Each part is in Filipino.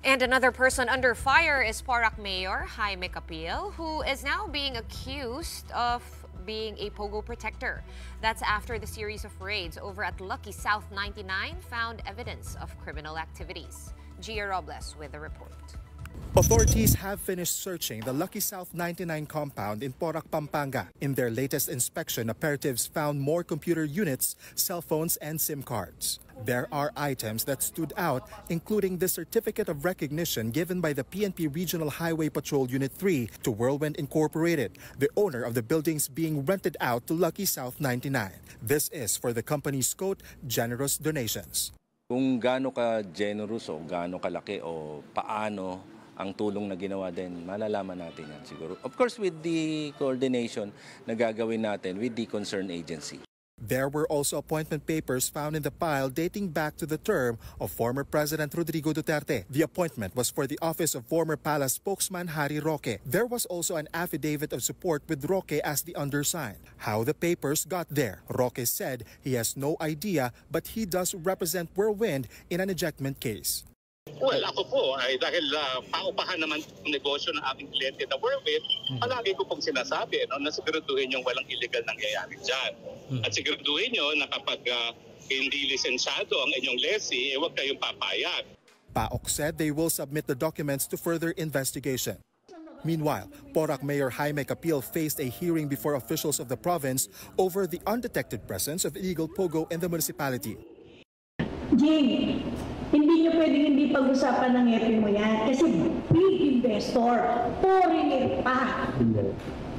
And another person under fire is Porac Mayor Jaime Capil, who is now being accused of being a pogo protector. That's after the series of raids over at Lucky South 99 found evidence of criminal activities. Gia Robles with the report. Authorities have finished searching the Lucky South 99 compound in Porac, Pampanga. In their latest inspection, operatives found more computer units, cell phones, and SIM cards. There are items that stood out, including the certificate of recognition given by the PNP Regional Highway Patrol Unit 3 to Whirlwind Incorporated, the owner of the buildings being rented out to Lucky South 99. This is for the company's quote, generous donations. Kung gaano ka generous o gaano kalaki o paano ang tulong na ginawa din, malalaman natin yan siguro. Of course, with the coordination na gagawin natin with the concerned agency. There were also appointment papers found in the pile dating back to the term of former President Rodrigo Duterte. The appointment was for the office of former palace spokesman Harry Roque. There was also an affidavit of support with Roque as the undersigned. How the papers got there, Roque said he has no idea, but he does represent Whirlwind in an ejectment case. Well, ako po ay dahil paupahan naman ng negosyo ng ating kliyente na Whirlwind, palagi ko pong sinasabi na siguraduhin yung walang illegal nangyayari dyan. At siguraduhin nyo na kapag hindi lisensyado ang inyong lessee, huwag kayong papayag. PAOK said they will submit the documents to further investigation. Meanwhile, Porac Mayor Jaime Capil faced a hearing before officials of the province over the undetected presence of illegal pogo in the municipality. Jing, hindi nyo pwedeng hindi pag-usapan ng EPE mo yan kasi big investor, foreigner pa.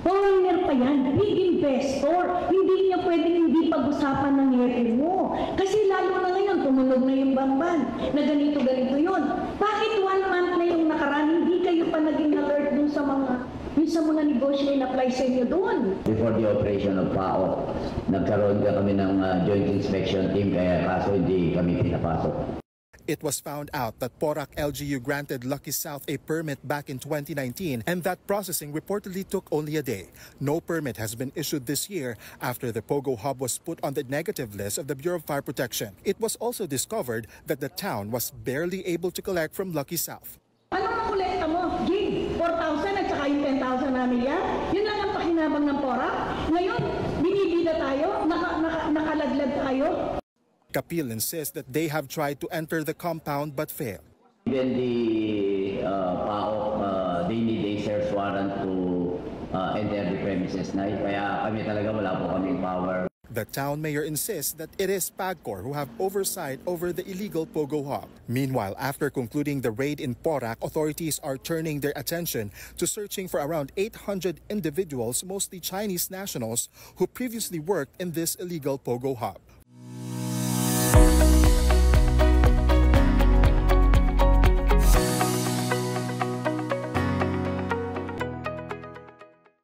Foreigner pa yan, big investor. Hindi nyo pwedeng hindi pag-usapan ng EPE mo. Kasi lalo na ngayon, tumunog na yung bamban na ganito-ganito yun. Bakit 1 month na yung nakaraan, hindi kayo pa naging alert dun sa mga negosyo na apply sa inyo doon? Before the operation of PAOK, nagkaroon kami ng joint inspection team kaya kaso hindi kami pinapasok. It was found out that Porac LGU granted Lucky South a permit back in 2019 and that processing reportedly took only a day. No permit has been issued this year after the Pogo Hub was put on the negative list of the Bureau of Fire Protection. It was also discovered that the town was barely able to collect from Lucky South. Ano ang kolekta mo? Gig, 4,000 at saka yung 10,000 na milyar? Yun lang ang pakinabang ng Porac? Ngayon, binibida tayo? Nakalaglag tayo? Capil insists that they have tried to enter the compound but failed. Even the PAOK, they need a search warrant to enter the premises na kaya kami talaga wala po kaming power. The town mayor insists that it is PAGCOR who have oversight over the illegal Pogo Hub. Meanwhile, after concluding the raid in Porac, authorities are turning their attention to searching for around 800 individuals, mostly Chinese nationals, who previously worked in this illegal Pogo Hub.